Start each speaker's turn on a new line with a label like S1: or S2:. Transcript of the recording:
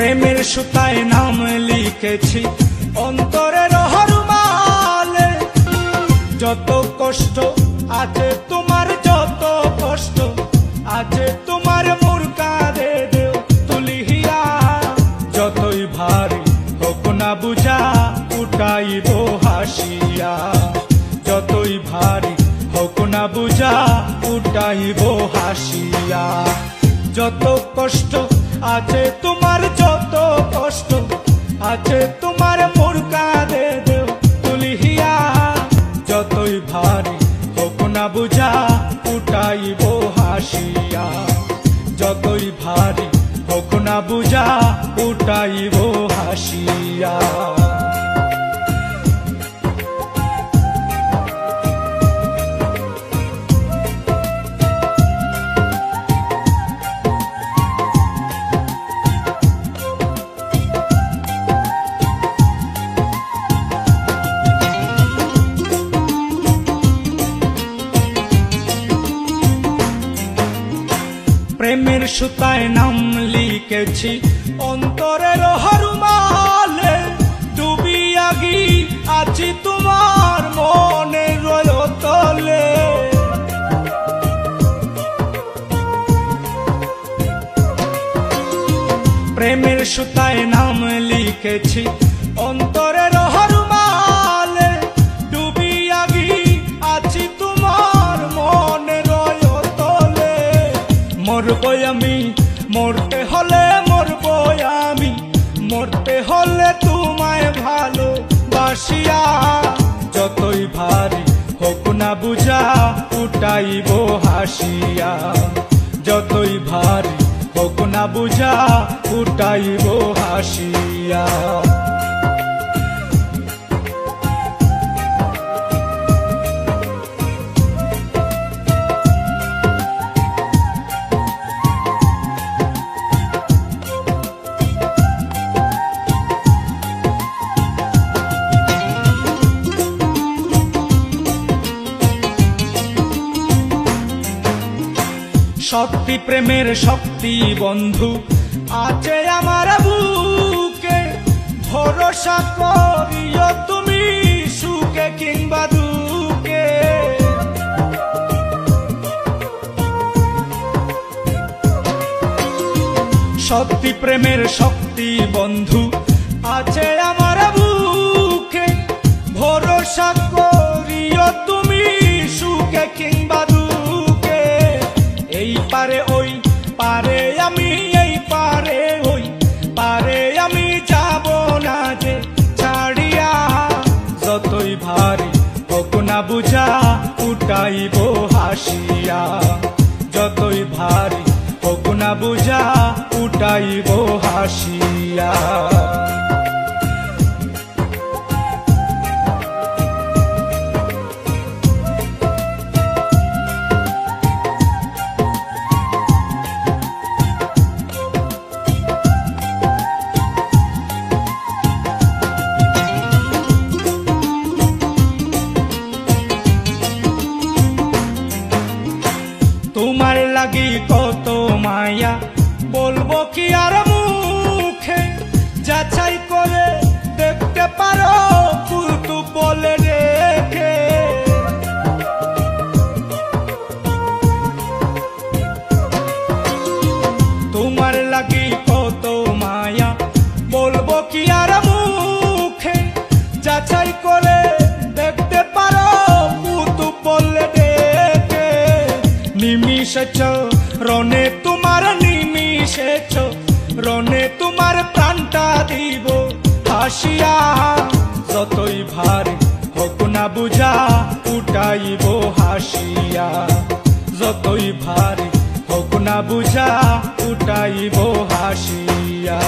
S1: প্রেমের সুতায় নাম লিখেছি অন্তরের হরমালে। যত কষ্ট আছে তোমার, যত কষ্ট আছে তোমার, মোর কাঁধে দেও তুলিয়া। যতই ভারী হোক না বুঝা উঠাইব হাসিয়া, যতই ভারী হোক না বুঝা উঠাইব হাসিয়া। যত কষ্ট আছে তোমার, যত কষ্ট আছে তোমার, মোর কাঁধে দেও তুলিয়া। যতই ভারী হোক না বুঝা উঠাইব হাসিয়া, যতই ভারী হোক না বুঝা উঠাইব হাসিয়া। প্রেমের সুতায় নাম লিখেছি অন্তরের হরমালে। ডুবিয়া গি আছি তোমার মনের তলে। প্রেমের সুতায় নাম লিখেছি অন্তরের হরমালে। ডুবিয়া গি আছি তোমার মনের তলে। মরবই আমি মরতে হলে, মরবই আমি মরতে হলে তোমায় ভালোবাসিয়া। যতই ভারী হোক না বুঝা উঠাইব হাসিয়া, যতই ভারী হোক না বুঝা উঠাইব হাসিয়া। শক্তি প্রেমের শক্তি বন্ধু আছে আমার বুকে। ভরসা করিও তুমি সুখে কিংবা দুঃখে। শক্তি প্রেমের শক্তি বন্ধু আছে আমার বুকে। ভরসা করিও তুমি সুখে কিংবা দুঃখে। এই পারে ওই পারে আমি, এই পারে ওই পারে আমি যাব না যে ছাড়িয়া। যতই ভারী হোক না বুঝা উঠাইব হাসিয়া, যতই ভারী হোক না বুঝা উঠাইব হাসিয়া। তোমার লাগি কত মায়া বলবো কি আর মুখে। যাচাই করে দেখতে পারো কিন্তু বলে রেখে। তোমার লাগি কত মায়া বলবো কি আর মুখে। যাচাই করে দেখতে পারো কিন্তু বলে রেখে। নিমিষেছ রনে তোমার, নিমিষেছ রনে তোমার প্রাণটা দিব হাসিয়া। যতই ভারী হোক না বুঝা উঠাইব হাসিয়া, যতই ভারী হোক না বুঝা উঠাইব হাসিয়া।